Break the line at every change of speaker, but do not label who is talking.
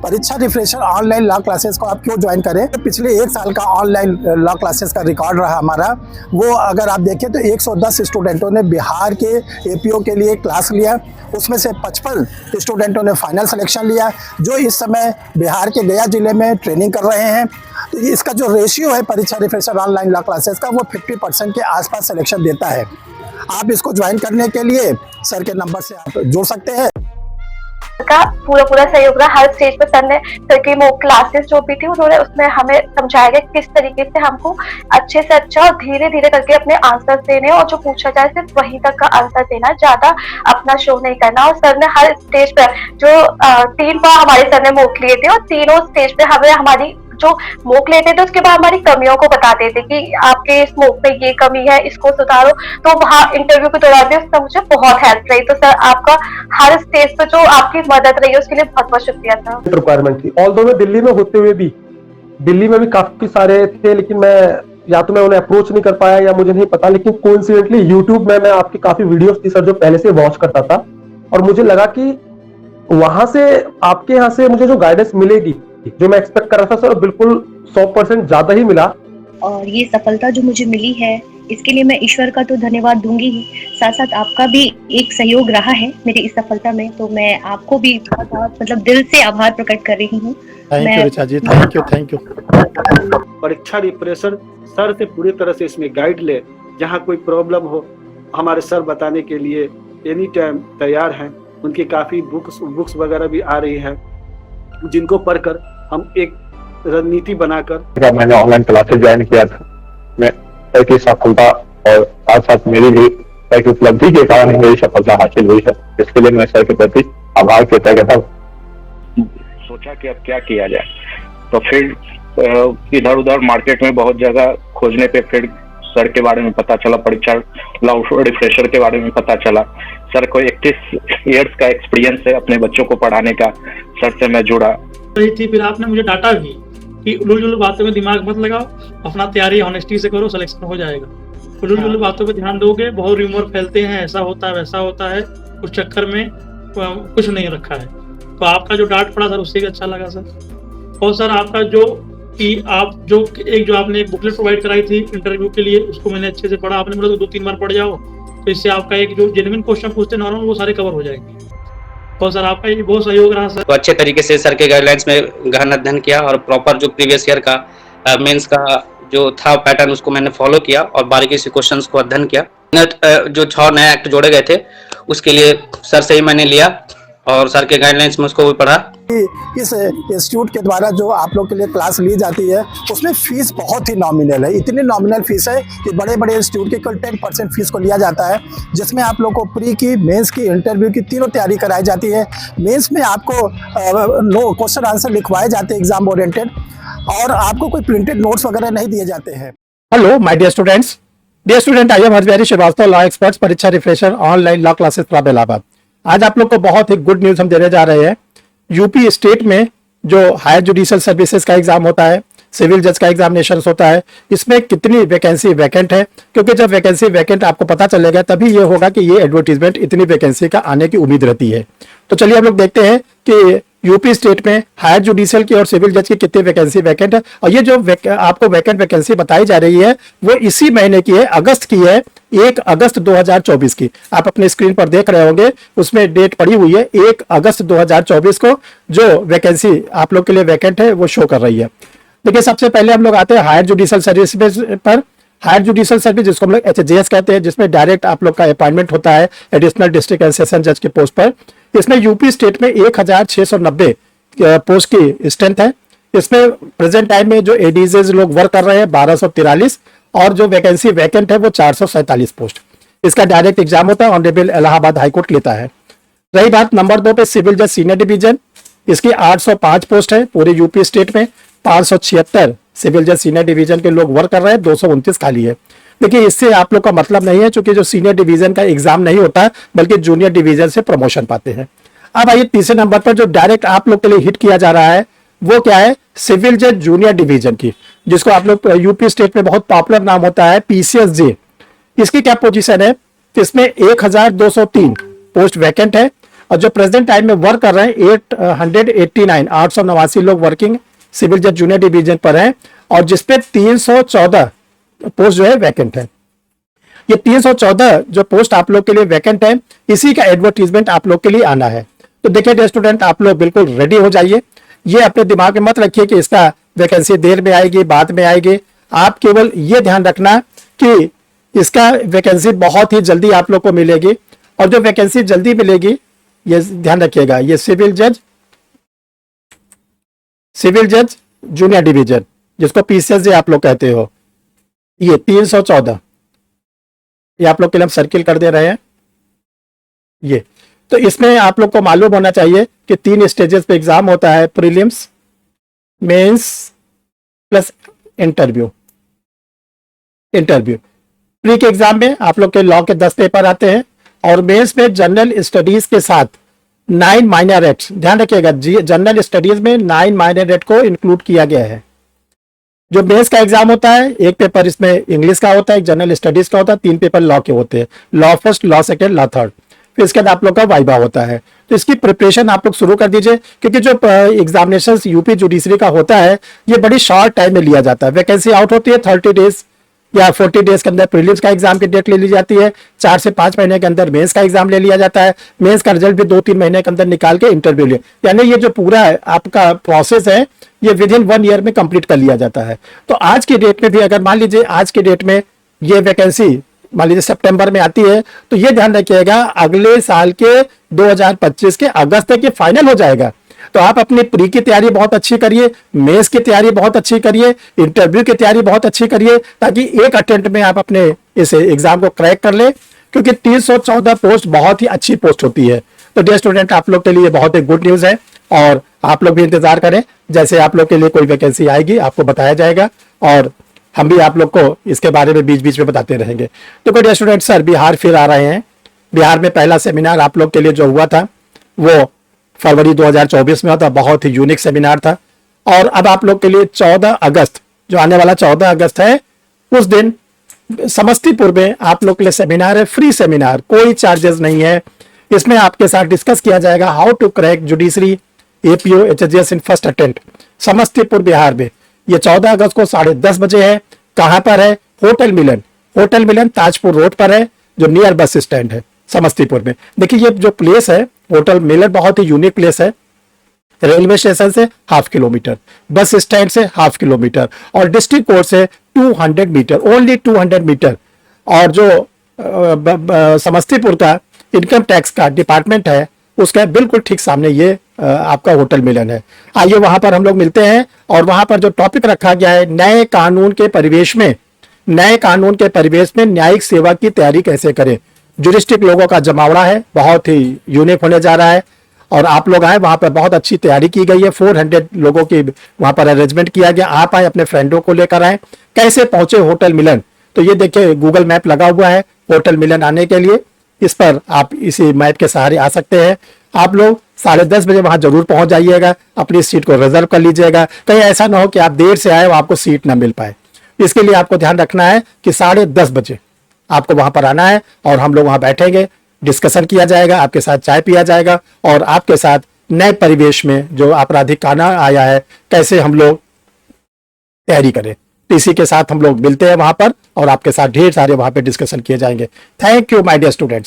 परीक्षा refresher online law classes को आप क्यों ज्वाइन करें? पिछले 1 साल का ऑनलाइन लॉ क्लासेस का रिकॉर्ड रहा हमारा, वो अगर आप देखें तो 110 स्टूडेंटों ने बिहार के एपीओ के लिए क्लास लिया, उसमें से 55 स्टूडेंटों ने फाइनल सिलेक्शन लिया, जो इस समय बिहार के गया जिले में ट्रेनिंग कर रहे हैं। तो इसका जो रेशियो है परीक्षा रिफ्रेशर ऑनलाइन लॉ क्लासेस का, वो 50% के आसपास सिलेक्शन देता है। आप इसको ज्वाइन करने के लिए सर के नंबर से आप जुड़ सकते हैं।
का पूरा सहयोग रहा। हर स्टेज पर सर ने सर की मॉक क्लासेस जो भी थी उन्होंने उसमें हमें समझाया गया किस तरीके से हमको अच्छे से अच्छा और धीरे धीरे करके अपने आंसर देने और जो पूछा जाए सिर्फ वहीं तक का आंसर देना, ज्यादा अपना शो नहीं करना। और सर ने हर स्टेज पर जो 3 बार हमारे सर ने मॉक लिए थे और तीनों स्टेज पे हमें हमारी जो मॉक लेते थे उसके बाद हमारी कमियों को बताते थे कि आपके इस मॉक में ये कमी है, इसको सुधारो। तो वहाँ इंटरव्यू के दौरान भी उससे मुझे बहुत हेल्प रही। तो सर आपका हर स्टेज पर जो आपकी मदद रही है उसके लिए बहुत बहुत शुक्रिया सर।
रिक्वायरमेंट थी, ऑल्दो मैं दिल्ली में होते हुए भी, दिल्ली में भी काफी सारे थे, लेकिन मैं या तो मैं उन्हें अप्रोच नहीं कर पाया या मुझे नहीं पता। लेकिन कोइंसिडेंटली यूट्यूब में मैं आपकी काफी वीडियोस थी सर जो पहले से वॉच करता था, और मुझे लगा कि वहां से आपके यहाँ से मुझे जो गाइडेंस मिलेगी, जो मैं एक्सपेक्ट कर रहा था सर, बिल्कुल 100% ज्यादा ही मिला।
और ये सफलता जो मुझे मिली है इसके लिए मैं ईश्वर का तो धन्यवाद दूंगी ही, साथ साथ आपका भी एक सहयोग रहा है मेरी इस सफलता में। तो मैं आपको भी बहुत बहुत मतलब दिल से आभार प्रकट कर रही हूँ।
Thank you Richa ji, thank you.
परीक्षा रिफ्रेशर सर से पूरी तरह से इसमें गाइड ले, जहाँ कोई प्रॉब्लम हो हमारे सर बताने के लिए एनी टाइम तैयार हैं। उनकी काफ़ी बुक्स वगैरह भी आ रही है, जिनको पढ़कर हम एक रणनीति बनाकर।
मैंने ऑनलाइन क्लासेस ज्वाइन किया था, मैं सर की सफलता और साथ साथ मेरी भी सर की उपलब्धि के कारण ही मेरी सफलता हासिल हुई है, इसके लिए मैं सर के प्रति आभार व्यक्त करता हूँ।
सोचा कि अब क्या किया जाए, तो फिर इधर उधर मार्केट में बहुत जगह खोजने पे फिर सर के बारे में पता चला, परीक्षा लॉ रिफ्रेशर के बारे में पता चला। सर को 31 ईयर्स का एक्सपीरियंस है अपने बच्चों को पढ़ाने का। सर से मैं जुड़ा
थी, फिर आपने मुझे डांटा भी कि उलझुल बातों में दिमाग मत लगाओ, अपना तैयारी ऑनेस्टी से करो, सिलेक्शन हो जाएगा। उलझुल बातों पे ध्यान दोगे, बहुत रूमर फैलते हैं, ऐसा होता है वैसा होता है, उस चक्कर में कुछ नहीं रखा है। तो आपका जो डांट पड़ा सर उससे भी अच्छा लगा सर। और सर आपका जो कि आप जो आपने एक बुकलेट प्रोवाइड कराई थी इंटरव्यू के लिए, उसको मैंने अच्छे से पढ़ा। आपने बोला तो 2-3 बार पढ़ जाओ, तो इससे आपका एक जो जेन्युइन क्वेश्चन पूछते नॉर्मल, वो सारे कवर हो जाएंगे। तो सर आपका ये बहुत सहयोग रहा सर।
तो अच्छे तरीके से सर के गाइडलाइंस में गहन अध्ययन किया और प्रॉपर जो प्रीवियस ईयर का मेंस का जो था पैटर्न उसको मैंने फॉलो किया और बारीकी से क्वेश्चंस को अध्ययन किया। जो 6 नए एक्ट जोड़े गए थे उसके लिए सर से ही मैंने लिया और सर के गाइडलाइंस में उसको भी पढ़ा।
इस इंस्टीट्यूट के द्वारा जो आप लोग के लिए क्लास ली जाती है उसमें फीस बहुत ही नॉमिनल है। इतनी नॉमिनल फीस है कि बड़े बड़े इंस्टीट्यूट की कुल 10% फीस को लिया जाता है, जिसमें आप लोग को प्री की, मेंस की, इंटरव्यू की तीनों तैयारी कराई जाती है। मेंस में आपको क्वेश्चन आंसर लिखवाए जाते हैं एग्जाम ओरिएंटेड, और आपको कोई प्रिंटेड नोट्स वगैरह नहीं दिए जाते हैं।
Hello my dear students, I am Harbihari Shrivastava, law experts, परीक्षा refresher online law classes from Allahabad. आज आप लोग को बहुत ही गुड न्यूज हम देने जा रहे हैं। यूपी स्टेट में जो हायर जुडिशियल सर्विसेज का एग्जाम होता है, सिविल जज का एग्जामिनेशन होता है, इसमें कितनी वैकेंसी वैकेंट है, क्योंकि जब वैकेंसी वैकेंट आपको पता चलेगा तभी ये होगा कि ये एडवर्टीजमेंट इतनी वैकेंसी का आने की उम्मीद रहती है। तो चलिए हम लोग देखते हैं कि यूपी स्टेट में हायर जुडिशियल की और सिविल जज की कितनी वैकेंसी वैकेंट है। और ये जो आपको वैकेंट वैकेंसी बताई जा रही है वो इसी महीने की है, अगस्त की है, 1 अगस्त 2024 की। आप अपने स्क्रीन पर देख रहे होंगे, उसमें डेट पड़ी हुई है 1 अगस्त 2024 को जो वैकेंसी आप लोग के लिए वैकेंट है वो शो कर रही है। देखिए सबसे पहले हम लोग आते हैं हायर जुडिशियल सर्विस पर। हायर जुडिशियल सर्विस जिसको हम लोग HJS कहते हैं, जिसमें डायरेक्ट आप लोग का अपॉइंटमेंट होता है एडिशनल डिस्ट्रिक्ट एंड सेशन जज के पोस्ट पर। इसमें यूपी स्टेट में 1690 पोस्ट की स्ट्रेंथ है। इसमें प्रेजेंट टाइम में जो एडीजेज लोग वर्क कर रहे हैं 1243, और जो वैकेंसी वैकेंट है वो 447 पोस्ट। इसका डायरेक्ट एग्जाम होता है, ऑनरेबल इलाहाबाद हाईकोर्ट लेता है। रही बात नंबर 2 पे सिविल जज सीनियर डिवीजन, इसकी 805 पोस्ट है पूरे यूपी स्टेट में। 576 सिविल जज सीनियर डिवीजन के लोग वर्क कर रहे हैं, 229 खाली है। देखिए इससे आप लोग का मतलब नहीं है, क्योंकि जो सीनियर डिवीजन का एग्जाम नहीं होता बल्कि जूनियर डिवीजन से प्रमोशन पाते हैं। अब आइए तीसरे नंबर पर जो डायरेक्ट आप लोग के लिए हिट किया जा रहा है वो क्या है, सिविल जज जूनियर डिवीजन की, जिसको आप लोग यूपी स्टेट में बहुत पॉपुलर नाम होता है PCSJ। इसकी क्या पोजीशन है, इसमें 1203 पोस्ट वैकेंट है और जो प्रेजेंट टाइम में वर्क कर रहे हैं 889 लोग वर्किंग सिविल जज जूनियर डिवीजन पर हैं, और जिसपे 314 पोस्ट जो है वैकेंट है। ये 314 जो पोस्ट आप लोग के लिए वैकेंट है, इसी का एडवर्टीजमेंट आप लोग के लिए आना है। तो देखिए डियर स्टूडेंट, आप लोग बिल्कुल रेडी हो जाइए। ये अपने दिमाग में मत रखिए कि इसका वैकेंसी देर में आएगी, बाद में आएगी। आप केवल ये ध्यान रखना कि इसका वैकेंसी बहुत ही जल्दी आप लोग को मिलेगी, और जो वैकेंसी जल्दी मिलेगी ये ध्यान रखिएगा, ये सिविल जज जूनियर डिवीजन, जिसको पीसीएस आप लोग कहते हो, ये 314 ये आप लोग के लिए हम सर्किल कर दे रहे हैं। ये तो इसमें आप लोग को मालूम होना चाहिए कि 3 स्टेजेस पे एग्जाम होता है, prelims, mains plus interview. Pre के एग्जाम में आप लोग के लॉ के 10 पेपर आते हैं, और मेंस में जनरल स्टडीज के साथ 9 माइनर एक्ट्स, ध्यान रखिएगा जनरल स्टडीज में 9 माइनर एक्ट को इंक्लूड किया गया है। जो मेंस का एग्जाम होता है, एक पेपर इसमें इंग्लिश का होता है, एक जनरल स्टडीज का होता है, 3 पेपर लॉ के होते हैं, law first, law second, law third. फिर इसके बाद आप लोग का वाइवा होता है। तो इसकी प्रिपरेशन आप लोग शुरू कर दीजिए, क्योंकि जो एग्जामिनेशन यूपी जुडिशरी का होता है ये बड़ी शॉर्ट टाइम में लिया जाता है। वैकेंसी आउट होती है 30 डेज या 40 डेज के अंदर प्रीलिम्स का एग्जाम की डेट ले ली जाती है, 4 से 5 महीने के अंदर मेंस का एग्जाम ले लिया जाता है, मेंस का रिजल्ट भी 2-3 महीने के अंदर निकाल के इंटरव्यू लिया, यानी ये जो पूरा आपका प्रोसेस है ये विद इन 1 ईयर में कंप्लीट कर लिया जाता है। तो आज की डेट में भी अगर मान लीजिए आज की डेट में ये वैकेंसी मान लीजिए सितंबर में आती है, तो ये ध्यान रखिएगा अगले साल के 2025 के अगस्त तक ये फाइनल हो जाएगा। तो आप अपनी प्री की तैयारी बहुत अच्छी करिए, मेंस की तैयारी बहुत अच्छी करिए, इंटरव्यू की तैयारी बहुत अच्छी करिए, ताकि एक अटेम्प्ट में आप अपने इस एग्जाम को क्रैक कर ले, क्योंकि 314 पोस्ट बहुत ही अच्छी पोस्ट होती है। तो डियर स्टूडेंट, आप लोग के लिए बहुत ही गुड न्यूज है, और आप लोग भी इंतजार करें, जैसे आप लोग के लिए कोई वैकेंसी आएगी आपको बताया जाएगा, और हम भी आप लोग को इसके बारे में बीच बीच में बताते रहेंगे। तो डियर स्टूडेंट, सर बिहार फिर आ रहे हैं। बिहार में पहला सेमिनार आप लोग के लिए जो हुआ था वो फरवरी 2024 में हुआ था, बहुत ही यूनिक सेमिनार था। और अब आप लोग के लिए 14 अगस्त जो आने वाला 14 अगस्त है, उस दिन समस्तीपुर में आप लोग के लिए सेमिनार है, फ्री सेमिनार, कोई चार्जेस नहीं है। इसमें आपके साथ डिस्कस किया जाएगा how to crack judiciary APO HSGS in first attempt, Samastipur Bihar में। ये 14 अगस्त को 10:30 बजे है। कहां पर है? होटल मिलन ताजपुर रोड पर है, जो नियर बस स्टैंड है समस्तीपुर में। देखिए ये जो प्लेस है होटल मिलन बहुत ही यूनिक प्लेस है। रेलवे स्टेशन से 0.5 किलोमीटर, बस स्टैंड से 0.5 किलोमीटर, और डिस्ट्रिक्ट कोर्ट से 200 मीटर, ओनली 200 मीटर। और जो समस्तीपुर का इनकम टैक्स का डिपार्टमेंट है उसका बिल्कुल ठीक सामने ये आपका होटल मिलन है। आइए वहां पर हम लोग मिलते हैं, और वहां पर जो टॉपिक रखा गया है नए कानून के परिवेश में न्यायिक सेवा की तैयारी कैसे करें। जुरिस्टिक लोगों का जमावड़ा है, बहुत ही यूनिक होने जा रहा है, और आप लोग आए, वहां पर बहुत अच्छी तैयारी की गई है। 400 लोगों की वहां पर अरेंजमेंट किया गया। आप आए, अपने फ्रेंडों को लेकर आए। कैसे पहुंचे होटल मिलन? तो ये देखिए गूगल मैप लगा हुआ है होटल मिलन आने के लिए, इस पर आप इसी मैप के सहारे आ सकते हैं। आप लोग 10:30 बजे वहां जरूर पहुंच जाइएगा, अपनी सीट को रिजर्व कर लीजिएगा। कहीं ऐसा ना हो कि आप देर से आए और आपको सीट ना मिल पाए। इसके लिए आपको ध्यान रखना है कि 10:30 बजे आपको वहां पर आना है, और हम लोग वहां बैठेंगे, डिस्कशन किया जाएगा, आपके साथ चाय पिया जाएगा, और आपके साथ नए परिवेश में जो आपराधिक कानून आया है कैसे हम लोग तैयारी करें। तो इसी के साथ हम लोग मिलते हैं वहां पर, और आपके साथ ढेर सारे वहां पे डिस्कशन किए जाएंगे। Thank you my dear students.